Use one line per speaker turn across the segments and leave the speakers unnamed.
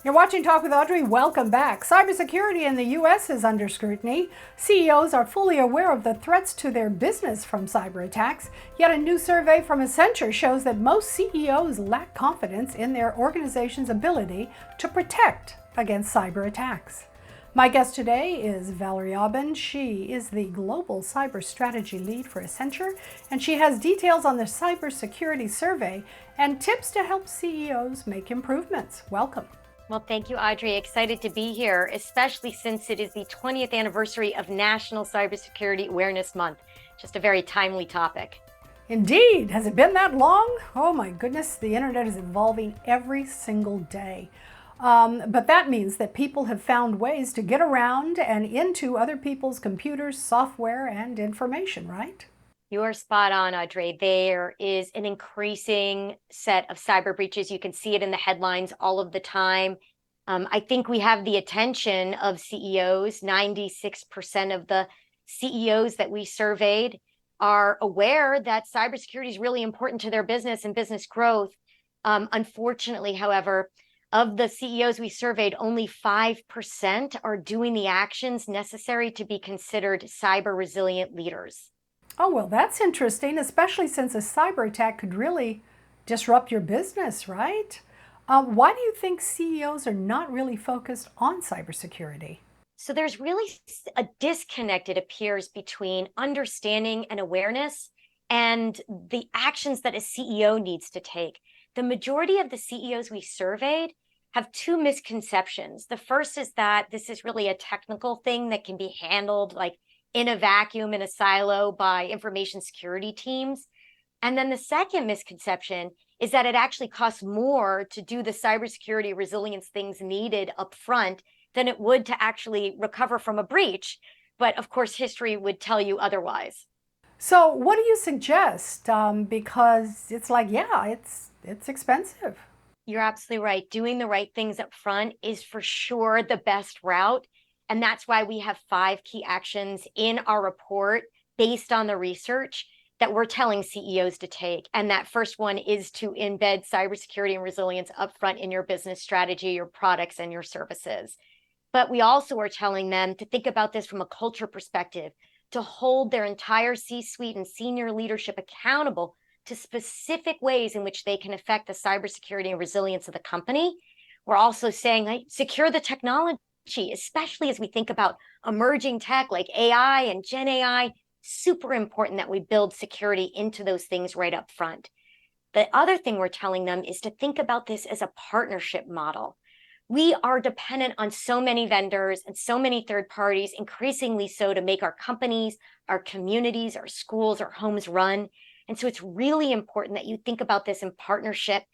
You're watching Talk with Audrey. Welcome back. Cybersecurity in the U.S. is under scrutiny. CEOs are fully aware of the threats to their business from cyber attacks. Yet a new survey from Accenture shows that most CEOs lack confidence in their organization's ability to protect against cyber attacks. My guest today is Valerie Abend. She is the Global Cyber Strategy Lead for Accenture, and she has details on the Cybersecurity survey and tips to help CEOs make improvements. Welcome.
Well, thank you, Audrey. Excited to be here, especially since it is the 20th anniversary of National Cybersecurity Awareness Month. Just a very timely topic.
Indeed. Has it been that long? Oh my goodness, the internet is evolving every single day. But that means that people have found ways to get around and into other people's computers, software, and information, right?
You are spot on, Audrey. There is an increasing set of cyber breaches. You can see it in the headlines all of the time. I think we have the attention of CEOs. 96% of the CEOs that we surveyed are aware that cybersecurity is really important to their business and business growth. Unfortunately, however, of the CEOs we surveyed, only 5% are doing the actions necessary to be considered cyber resilient leaders.
Oh, well, that's interesting, especially since a cyber attack could really disrupt your business, right? Why do you think CEOs are not really focused on cybersecurity?
So there's really a disconnect, it appears, between understanding and awareness and the actions that a CEO needs to take. The majority of the CEOs we surveyed have two misconceptions. The first is that this is really a technical thing that can be handled like in a vacuum, in a silo by information security teams. And then the second misconception is that it actually costs more to do the cybersecurity resilience things needed up front than it would to actually recover from a breach. But of course, history would tell you otherwise.
So what do you suggest? Because it's like, yeah, it's expensive.
You're absolutely right. Doing the right things up front is for sure the best route. And that's why we have 5 key actions in our report based on the research that we're telling CEOs to take. And that first one is to embed cybersecurity and resilience upfront in your business strategy, your products, and your services. But we also are telling them to think about this from a culture perspective, to hold their entire C-suite and senior leadership accountable to specific ways in which they can affect the cybersecurity and resilience of the company. We're also saying, like, secure the technology, especially as we think about emerging tech like AI and Gen AI. Super important that we build security into those things right up front. The other thing we're telling them is to think about this as a partnership model. We are dependent on so many vendors and so many third parties, increasingly so, to make our companies, our communities, our schools, our homes run. And so it's really important that you think about this in partnership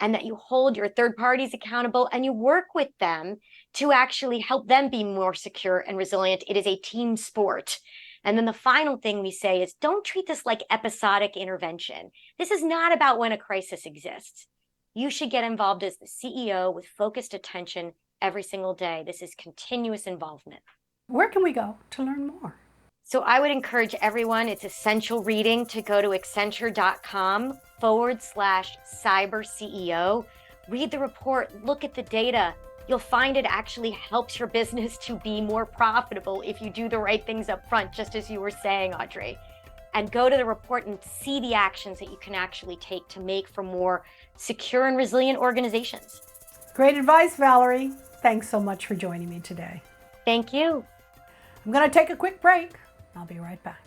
and that you hold your third parties accountable and you work with them to actually help them be more secure and resilient. It is a team sport. And then the final thing we say is, don't treat this like episodic intervention. This is not about when a crisis exists. You should get involved as the CEO with focused attention every single day. This is continuous involvement.
Where can we go to learn more?
So I would encourage everyone, it's essential reading, to go to accenture.com/cyber CEO. Read the report, look at the data. You'll find it actually helps your business to be more profitable if you do the right things up front, just as you were saying, Audrey. And go to the report and see the actions that you can actually take to make for more secure and resilient organizations.
Great advice, Valerie. Thanks so much for joining me today.
Thank you.
I'm going to take a quick break. I'll be right back.